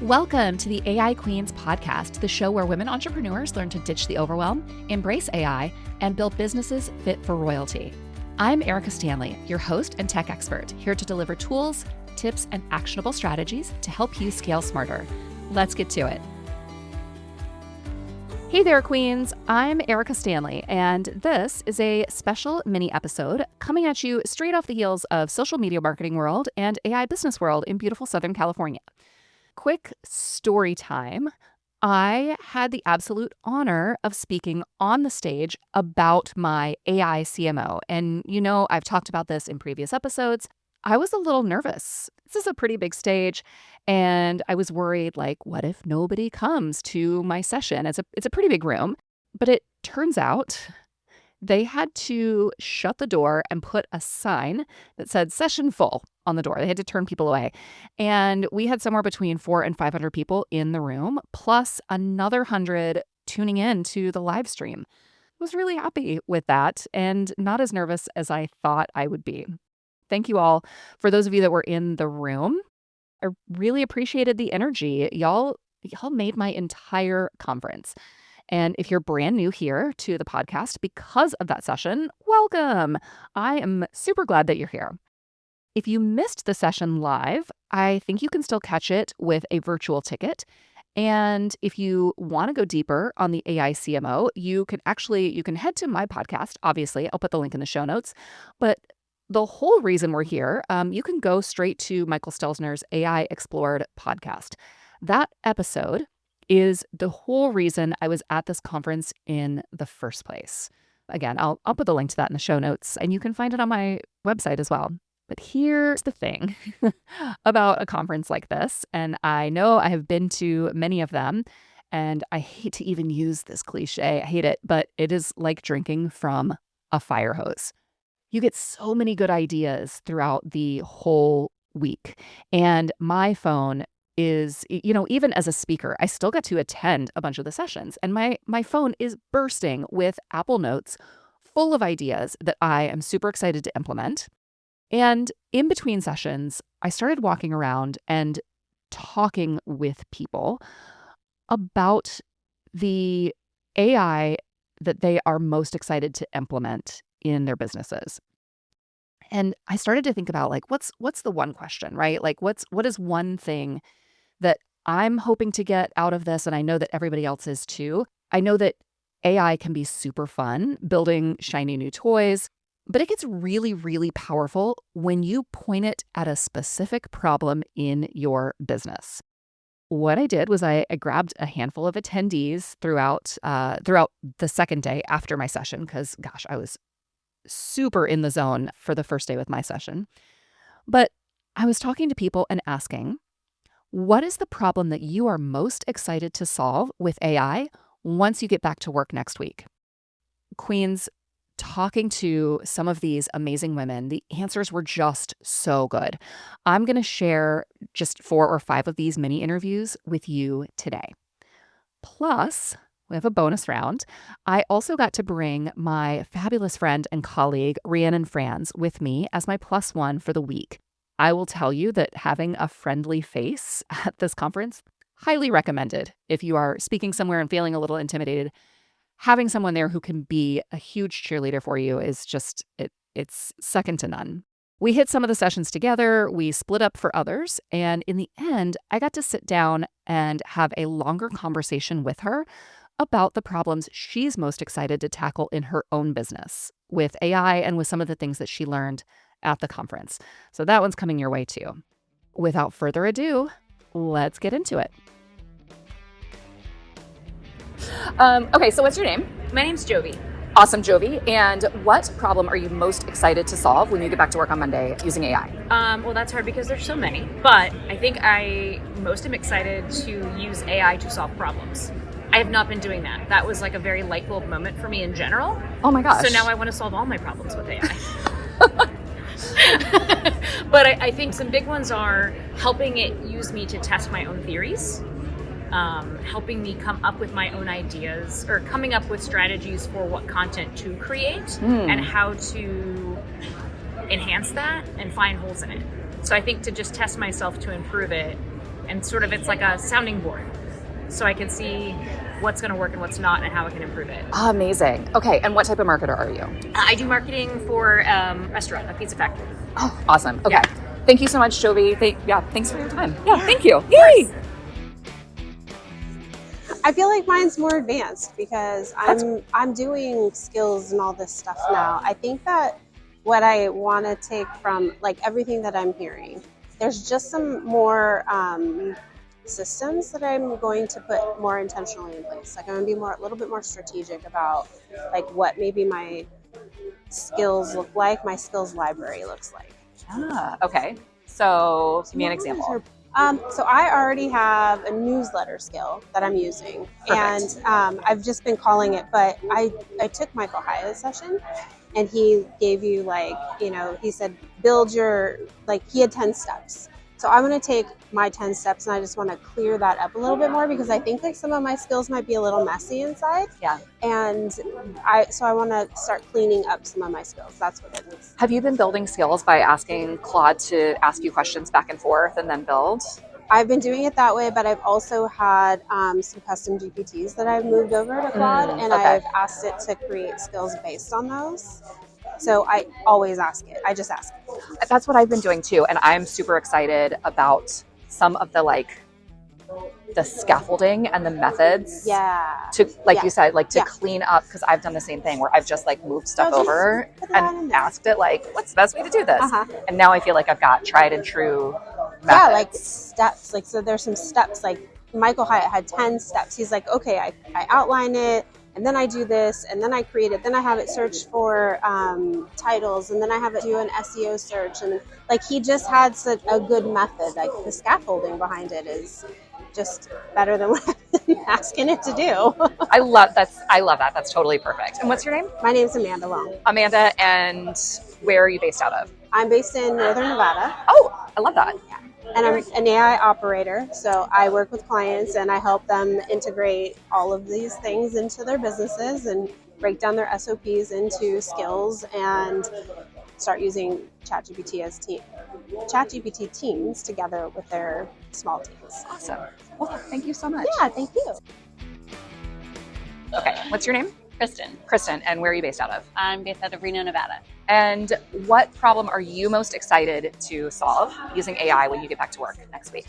Welcome to the AI Queens podcast, the show where women entrepreneurs learn to ditch the overwhelm, embrace AI, and build businesses fit for royalty. I'm Erika Stanley, your host and tech expert, here to deliver tools, tips, and actionable strategies to help you scale smarter. Let's get to it. Hey there, Queens. I'm Erika Stanley, and this is a special mini episode coming at you straight off the heels of social media marketing world and AI business world in beautiful Southern California. Quick story time. I had the absolute honor of speaking on the stage about my AI CMO. And you know, I've talked about this in previous episodes. I was a little nervous. This is a pretty big stage, and I was worried, like, what if nobody comes to my session? It's a pretty big room, but it turns out they had to shut the door and put a sign that said session full on the door. They had to turn people away. And we had somewhere between 400 and 500 people in the room, plus another 100 tuning in to the live stream. I was really happy with that and not as nervous as I thought I would be. Thank you all for those of you that were in the room. I really appreciated the energy. Y'all made my entire conference. And if you're brand new here to the podcast because of that session, welcome. I am super glad that you're here. If you missed the session live, I think you can still catch it with a virtual ticket. And if you want to go deeper on the AI CMO, you can head to my podcast. Obviously, I'll put the link in the show notes. But the whole reason we're here, you can go straight to Michael Stelzner's AI Explored podcast. That episode is the whole reason I was at this conference in the first place. Again, I'll put the link to that in the show notes, and you can find it on my website as well. But here's the thing about a conference like this, and I know I have been to many of them, and I hate to even use this cliche. I hate it, but it is like drinking from a fire hose. You get so many good ideas throughout the whole week, and my phone is, even as a speaker, I still get to attend a bunch of the sessions, and my phone is bursting with Apple Notes full of ideas that I am super excited to implement. And in between sessions, I started walking around and talking with people about the AI that they are most excited to implement in their businesses. And I started to think about, like, what's the one question, right? Like, what is one thing that I'm hoping to get out of this? And I know that everybody else is too. I know that AI can be super fun, building shiny new toys, but it gets really, really powerful when you point it at a specific problem in your business. What I did was I grabbed a handful of attendees throughout the second day after my session, because, gosh, I was super in the zone for the first day with my session. But I was talking to people and asking, what is the problem that you are most excited to solve with AI once you get back to work next week? Queens, talking to some of these amazing women, the answers were just so good. I'm going to share just 4 or 5 of these mini interviews with you today. Plus, we have a bonus round. I also got to bring my fabulous friend and colleague, Rhiannon Frans, with me as my +1 for the week. I will tell you that having a friendly face at this conference, highly recommended. If you are speaking somewhere and feeling a little intimidated, having someone there who can be a huge cheerleader for you is just, it's second to none. We hit some of the sessions together, we split up for others, and in the end, I got to sit down and have a longer conversation with her about the problems she's most excited to tackle in her own business with AI and with some of the things that she learned at the conference. So that one's coming your way too. Without further ado, let's get into it. Okay, so what's your name? My name's Jovi. Awesome, Jovi. And what problem are you most excited to solve when you get back to work on Monday using AI? Well, that's hard because there's so many, but I think I most am excited to use AI to solve problems. I have not been doing that. That was like a very light bulb moment for me in general. Oh my gosh. So now I want to solve all my problems with AI. But I think some big ones are helping it use me to test my own theories, helping me come up with my own ideas, or coming up with strategies for what content to create and how to enhance that and find holes in it. So I think to just test myself to improve it and sort of it's like a sounding board, so I can see what's going to work and what's not, and how I can improve it. Amazing. Okay, and what type of marketer are you? I do marketing for a restaurant, a pizza factory. Oh, awesome. Okay. Yeah. Thank you so much, Jovi. Thanks for your time. Yeah, thank you. Yay! I feel like mine's more advanced because I'm doing skills and all this stuff now. I think that what I want to take from like everything that I'm hearing, there's just some more systems that I'm going to put more intentionally in place. Like I'm going to be a little bit more strategic about like what maybe my skills look like, my skills library looks like. Okay. So give me an example. So I already have a newsletter skill that I'm using. Perfect. And I've just been calling it, but I took Michael Hyatt's session, and he gave you like, he said, build your, like he had 10 steps. So I'm going to take my 10 steps and I just want to clear that up a little bit more because I think like some of my skills might be a little messy inside. Yeah. And I want to start cleaning up some of my skills. That's what it is. Have you been building skills by asking Claude to ask you questions back and forth and then build? I've been doing it that way, but I've also had some custom GPTs that I've moved over to Claude, and okay. I've asked it to create skills based on those. So I always ask it. I just ask it. That's what I've been doing too, and I'm super excited about some of the scaffolding and the methods. Yeah. To you said, like to Yeah. clean up, because I've done the same thing where I've just like moved stuff just over put that in and there. asked it like, what's the best way to do this? Uh-huh. And now I feel like I've got tried and true methods. Yeah, like steps. Like so, there's some steps. Like Michael Hyatt had 10 steps. He's like, okay, I outline it, and then I do this, and then I create it. Then I have it search for titles, and then I have it do an SEO search. And like he just had such a good method. Like the scaffolding behind it is just better than what I've been asking it to do. I love that. That's totally perfect. And what's your name? My name is Amanda Long. Amanda, and where are you based out of? I'm based in Northern Nevada. Oh, I love that. And I'm an AI operator, so I work with clients and I help them integrate all of these things into their businesses and break down their SOPs into skills and start using ChatGPT teams together with their small teams. Awesome. Well, thank you so much. Yeah, thank you. Okay, what's your name? Kristen, and where are you based out of? I'm based out of Reno, Nevada. And what problem are you most excited to solve using AI when you get back to work next week?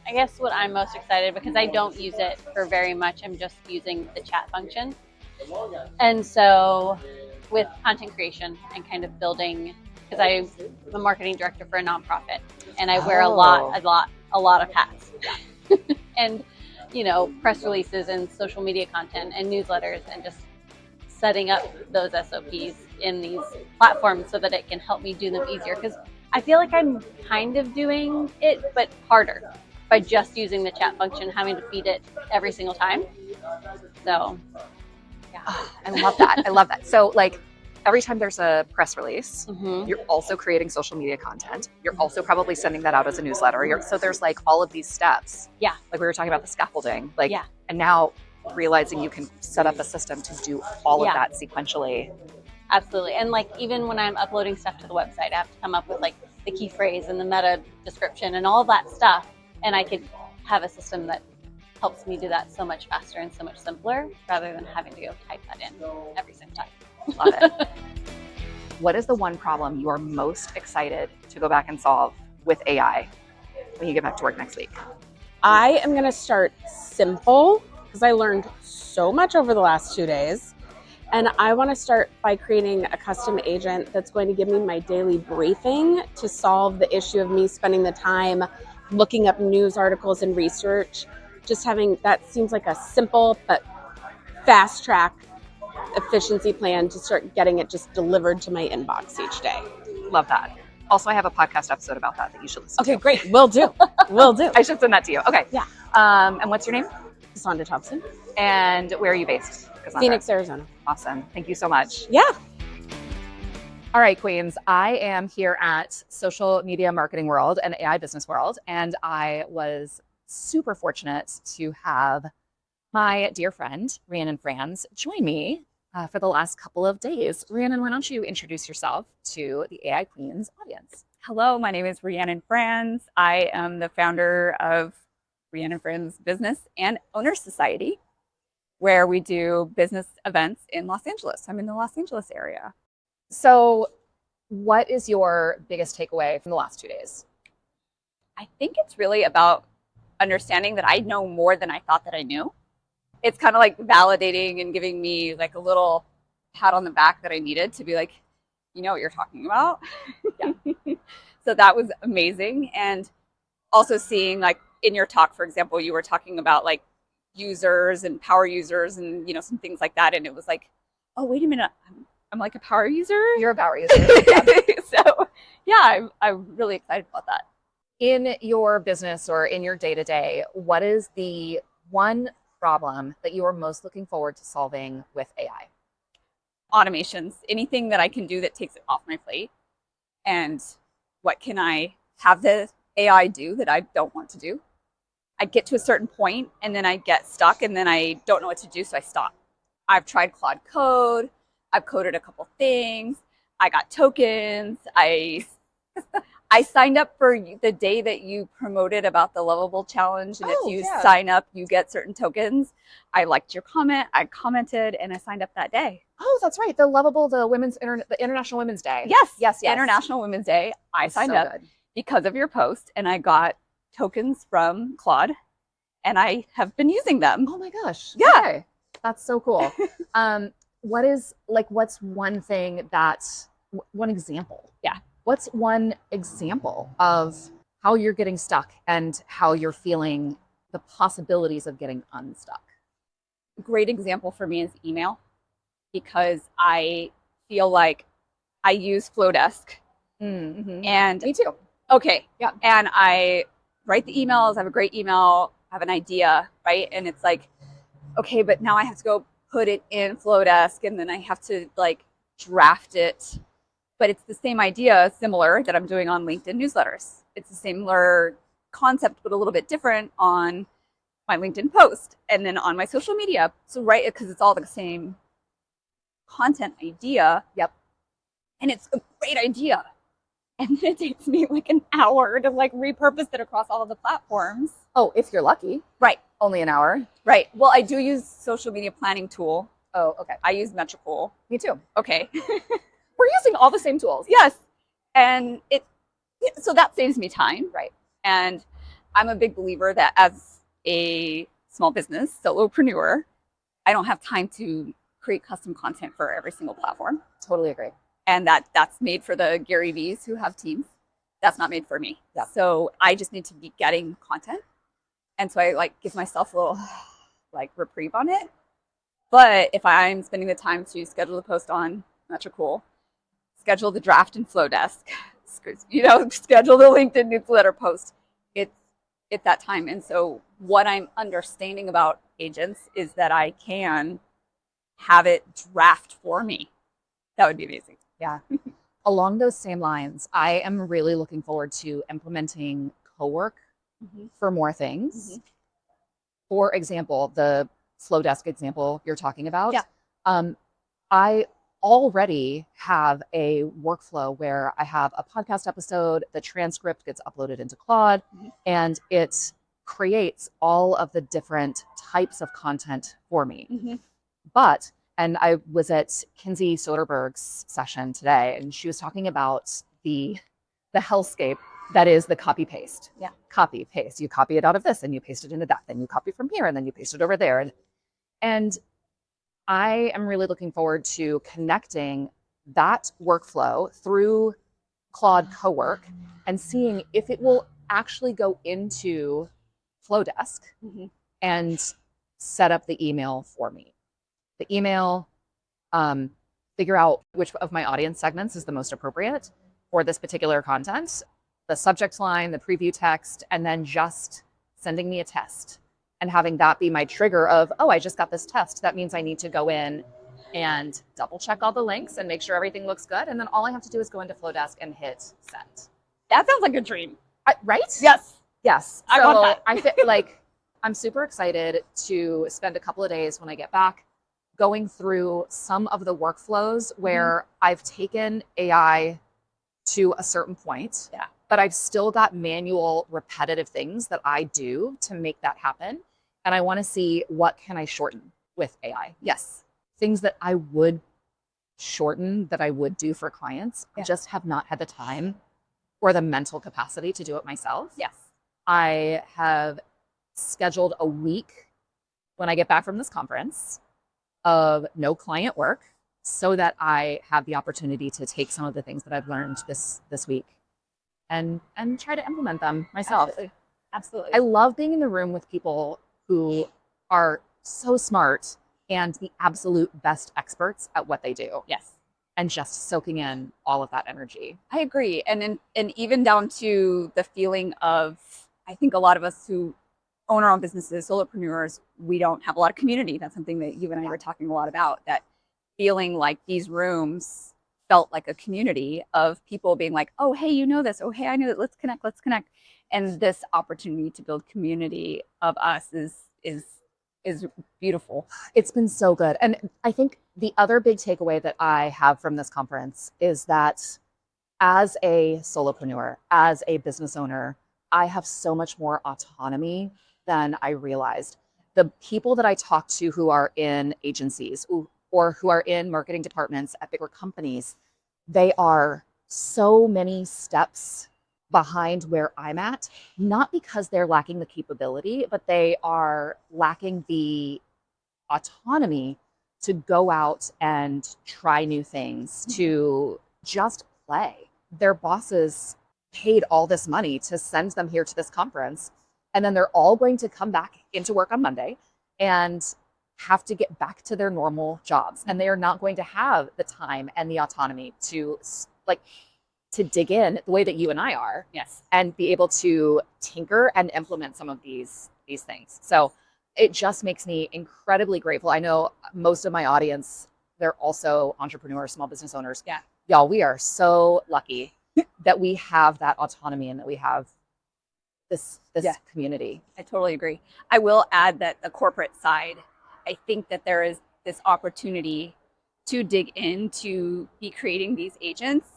I guess what I'm most excited, because I don't use it for very much, I'm just using the chat function. And so with content creation and kind of building, because I'm a marketing director for a nonprofit, and I wear a lot of hats. And, press releases and social media content and newsletters, and just setting up those SOPs in these platforms so that it can help me do them easier. Because I feel like I'm kind of doing it, but harder by just using the chat function, having to feed it every single time. So, yeah. I love that. I love that. So like every time there's a press release, Mm-hmm. you're also creating social media content. You're also probably sending that out as a newsletter. So there's like all of these steps. Yeah. Like we were talking about the scaffolding. Like, Yeah. And now realizing you can set up a system to do all of that sequentially. Absolutely. And like even when I'm uploading stuff to the website, I have to come up with like the key phrase and the meta description and all that stuff. And I could have a system that helps me do that so much faster and so much simpler rather than having to go type that in every single time. Love it. What is the one problem you are most excited to go back and solve with AI when you get back to work next week? I am going to start simple because I learned so much over the last 2 days. And I want to start by creating a custom agent that's going to give me my daily briefing to solve the issue of me spending the time looking up news articles and research. Just having that seems like a simple but fast track efficiency plan to start getting it just delivered to my inbox each day. Love that. Also, I have a podcast episode about that you should listen to. Okay, great. Will do. Will do. I should send that to you. Okay. Yeah. And what's your name? Cassandra Thompson. And where are you based, Cassandra? Phoenix, Arizona. Awesome. Thank you so much. Yeah. All right, Queens. I am here at Social Media Marketing World and AI Business World, and I was super fortunate to have my dear friend, Rhiannon Frans, join me for the last couple of days. Rhiannon, why don't you introduce yourself to the AI Queens audience? Hello, my name is Rhiannon Frans. I am the founder of Rhiannon Frans Business and Owner Society, where we do business events in Los Angeles. I'm in the Los Angeles area. So, what is your biggest takeaway from the last 2 days? I think it's really about understanding that I know more than I thought that I knew. It's kind of like validating and giving me like a little pat on the back that I needed to be like, you know what you're talking about. Yeah. So that was amazing. And also seeing like in your talk, for example, you were talking about like users and power users and, you know, some things like that. And it was like, oh, wait a minute. I'm like a power user. You're a power user. Yeah. So yeah, I'm really excited about that. In your business or in your day-to-day, what is the one problem that you are most looking forward to solving with AI? Automations, anything that I can do that takes it off my plate. And what can I have the AI do that I don't want to do? I get to a certain point and then I get stuck and then I don't know what to do, so I stop. I've tried Claude Code. I've coded a couple things. I got tokens. I signed up for the day that you promoted about the Lovable Challenge. And if you sign up, you get certain tokens. I liked your comment. I commented and I signed up that day. Oh, that's right. The Lovable, the International Women's Day. Yes. International Women's Day. I signed up because of your post and I got tokens from Claude and I have been using them. Oh my gosh. Yeah. Okay. That's so cool. What's one thing one example? Yeah. What's one example of how you're getting stuck and how you're feeling the possibilities of getting unstuck? A great example for me is email, because I feel like I use Flowdesk. Mm-hmm. And me too. Okay. Yeah. And I write the emails, I have a great email, I have an idea, right? And it's like, okay, but now I have to go put it in Flowdesk and then I have to like draft it. But it's the same idea, similar, that I'm doing on LinkedIn newsletters. It's a similar concept, but a little bit different on my LinkedIn post and then on my social media. So, right, because it's all the same content idea. Yep. And it's a great idea. And then it takes me like an hour to like repurpose it across all of the platforms. Oh, if you're lucky. Right. Only an hour. Right. Well, I do use social media planning tool. Oh, okay. I use Metricool. Me too. Okay. We're using all the same tools. Yes. And so that saves me time. Right. And I'm a big believer that as a small business solopreneur, I don't have time to create custom content for every single platform. Totally agree. And that's made for the Gary V's who have teams. That's not made for me. Yeah. So I just need to be getting content. And so I like give myself a little like reprieve on it. But if I'm spending the time to schedule the post on Metricool, schedule the draft in Flowdesk, schedule the LinkedIn newsletter post, it's that time. And so what I'm understanding about agents is that I can have it draft for me. That would be amazing. Yeah. Along those same lines, I am really looking forward to implementing co-work for more things. For example, the Flowdesk example you're talking about. Yeah. I already have a workflow where I have a podcast episode, the transcript gets uploaded into Claude, and it creates all of the different types of content for me. And I was at Kinsey Soderbergh's session today, and she was talking about the hellscape that is the copy paste. Yeah. Copy paste. You copy it out of this and you paste it into that. Then you copy from here and then you paste it over there. And I am really looking forward to connecting that workflow through Claude Cowork and seeing if it will actually go into Flowdesk and set up the email for me. The email, figure out which of my audience segments is the most appropriate for this particular content, the subject line, the preview text, and then just sending me a test and having that be my trigger of, oh, I just got this test. That means I need to go in and double check all the links and make sure everything looks good. And then all I have to do is go into Flowdesk and hit send. That sounds like a dream. Right? Yes. Yes. I want that. I'm super excited to spend a couple of days when I get back going through some of the workflows where I've taken AI to a certain point but I've still got manual repetitive things that I do to make that happen. And I want to see what can I shorten with AI. Yes, things that I would shorten that I would do for clients. I just have not had the time or the mental capacity to do it myself. Yes. I have scheduled a week when I get back from this conference of no client work so that I have the opportunity to take some of the things that I've learned this week and try to implement them myself. Absolutely. I love being in the room with people who are so smart and the absolute best experts at what they do. Yes. And just soaking in all of that energy. I agree. And even down to the feeling of, I think a lot of us who own our own businesses, solopreneurs, we don't have a lot of community. That's something that you and I were talking a lot about, that feeling like these rooms felt like a community of people being like, oh, hey, you know this. Oh, hey, I know that. Let's connect. And this opportunity to build community of us is beautiful. It's been so good. And I think the other big takeaway that I have from this conference is that as a solopreneur, as a business owner, I have so much more autonomy than I realized. The people that I talk to who are in agencies or who are in marketing departments at bigger companies, they are so many steps behind where I'm at, not because they're lacking the capability, but they are lacking the autonomy to go out and try new things, to just play. Their bosses paid all this money to send them here to this conference, and then they're all going to come back into work on Monday and have to get back to their normal jobs. And they are not going to have the time and the autonomy to dig in the way that you and I are. Yes. And be able to tinker and implement some of these things. So it just makes me incredibly grateful. I know most of my audience, they're also entrepreneurs, small business owners. Yeah. Y'all, we are so lucky that we have that autonomy and that we have this community. I totally agree. I will add that the corporate side, I think that there is this opportunity to dig into be creating these agents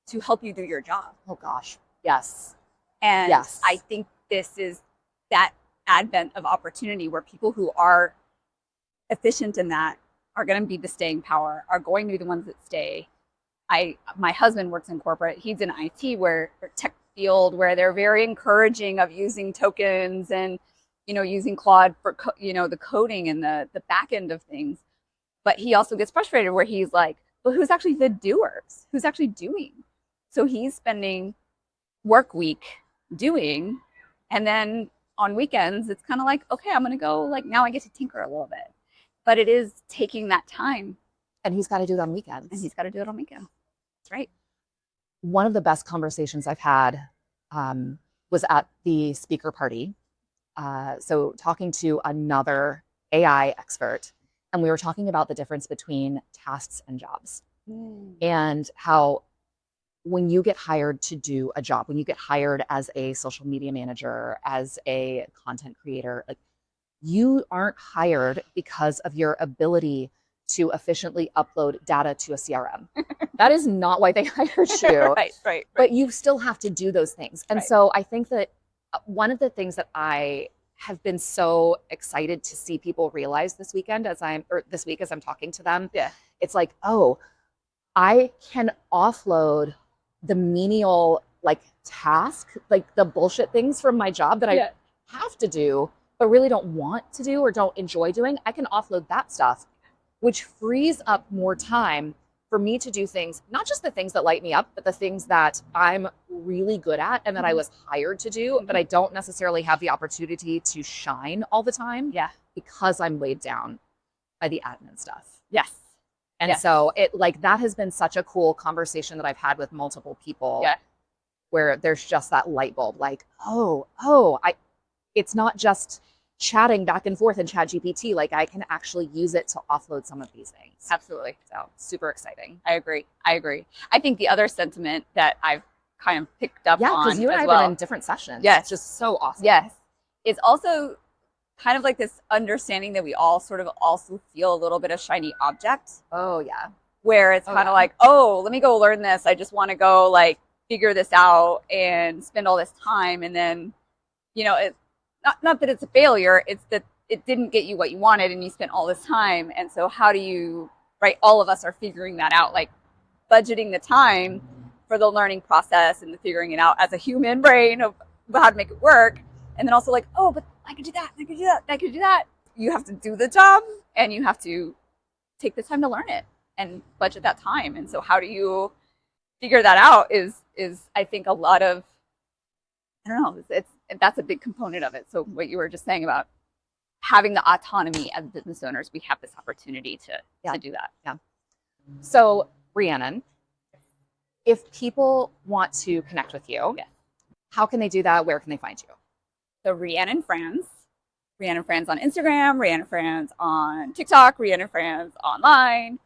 to help you do your job. Oh gosh. Yes. And yes. I think this is that advent of opportunity where people who are efficient in that are going to be the staying power, are going to be the ones that stay. My husband works in corporate. He's in IT or tech field where they're very encouraging of using tokens and, using Claude for, the coding and the back end of things. But he also gets frustrated where he's like, but who's actually the doers? Who's actually doing? So he's spending work week doing, and then on weekends, it's kind of like, okay, I'm going to go, now I get to tinker a little bit. But it is taking that time. And he's got to do it on weekends. That's right. One of the best conversations I've had was at the speaker party. So talking to another AI expert, and we were talking about the difference between tasks and jobs. And how when you get hired to do a job, when you get hired as a social media manager, as a content creator, you aren't hired because of your ability to efficiently upload data to a CRM. That is not why they hired you. Right. But you still have to do those things. And so I think that one of the things that I have been so excited to see people realize this week as I'm talking to them, it's like, oh, I can offload the menial task, the bullshit things from my job that I have to do, but really don't want to do or don't enjoy doing. I can offload that stuff, which frees up more time for me to do things, not just the things that light me up, but the things that I'm really good at and that I was hired to do, but I don't necessarily have the opportunity to shine all the time because I'm weighed down by the admin stuff. Yes. And so that has been such a cool conversation that I've had with multiple people where there's just that light bulb, it's not just chatting back and forth in ChatGPT. I can actually use it to offload some of these things. Absolutely. So super exciting. I agree. I think the other sentiment that I've kind of picked up on because you and I have been in different sessions. Yes. It's just so awesome. Yes. It's also kind of this understanding that we all sort of also feel a little bit of shiny object. Oh yeah. Where it's kind of oh, let me go learn this. I just want to go figure this out and spend all this time, and then, you know, it's not that it's a failure, it's that it didn't get you what you wanted and you spent all this time. And so how do you, right, all of us are figuring that out, like budgeting the time for the learning process and the figuring it out as a human brain of how to make it work. And then also like, oh, but I could do that, I could do that, I could do that. You have to do the job and you have to take the time to learn it and budget that time. And so how do you figure that out is I think a lot of, I don't know, that's a big component of it. So what you were just saying about having the autonomy as business owners, we have this opportunity to do that. Yeah. So Rhiannon, if people want to connect with you, how can they do that? Where can they find you? So Rhiannon Frans on Instagram, Rhiannon Frans on TikTok, Rhiannon Frans online.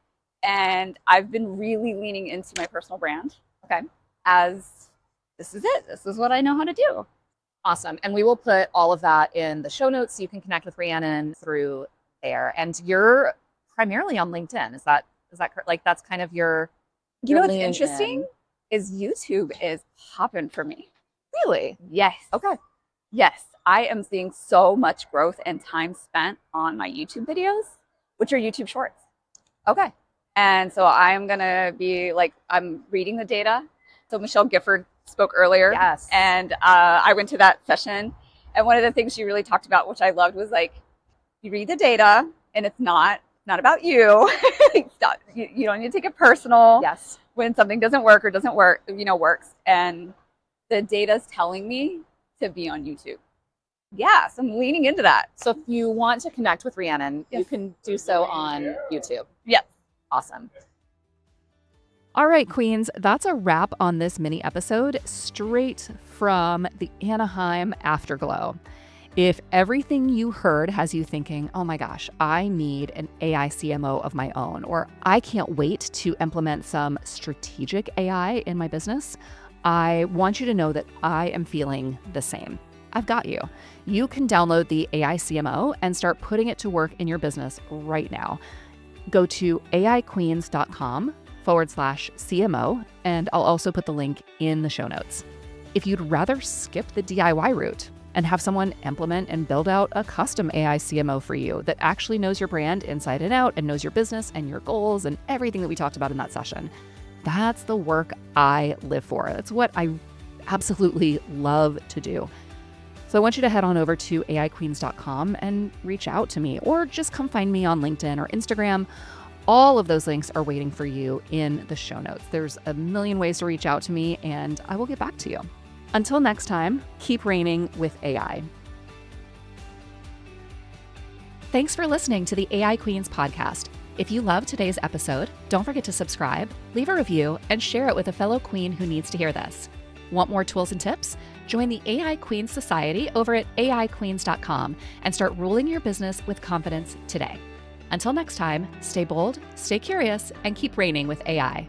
And I've been really leaning into my personal brand. Okay. As this is it. This is what I know how to do. Awesome. And we will put all of that in the show notes so you can connect with Rhiannon through there. And you're primarily on LinkedIn. Is that correct? Like that's kind of your You know what's interesting is YouTube is popping for me. Really? Yes. Okay. Yes. I am seeing so much growth and time spent on my YouTube videos, which are YouTube shorts. Okay. And so I'm going to be like, I'm reading the data. So Michelle Gifford spoke earlier. Yes. And I went to that session. And one of the things she really talked about, which I loved, was like, you read the data and it's not about you. You don't need to take it personal. Yes. When something doesn't work or doesn't work, works. And the data's telling me to be on YouTube. Yeah, so I'm leaning into that. So if you want to connect with Rhiannon, you can do so on YouTube. Yes. Awesome. All right, Queens, that's a wrap on this mini episode straight from the Anaheim Afterglow. If everything you heard has you thinking, oh my gosh, I need an AI CMO of my own, or I can't wait to implement some strategic AI in my business, I want you to know that I am feeling the same. I've got you. You can download the AI CMO and start putting it to work in your business right now. Go to aiqueens.com/CMO, and I'll also put the link in the show notes. If you'd rather skip the DIY route and have someone implement and build out a custom AI CMO for you that actually knows your brand inside and out and knows your business and your goals and everything that we talked about in that session, that's the work I live for. That's what I absolutely love to do. So I want you to head on over to aiqueens.com and reach out to me, or just come find me on LinkedIn or Instagram. All of those links are waiting for you in the show notes. There's a million ways to reach out to me, and I will get back to you. Until next time, keep reigning with AI. Thanks for listening to the AI Queens podcast. If you loved today's episode, don't forget to subscribe, leave a review, and share it with a fellow queen who needs to hear this. Want more tools and tips? Join the AI Queens Society over at aiqueens.com and start ruling your business with confidence today. Until next time, stay bold, stay curious, and keep reigning with AI.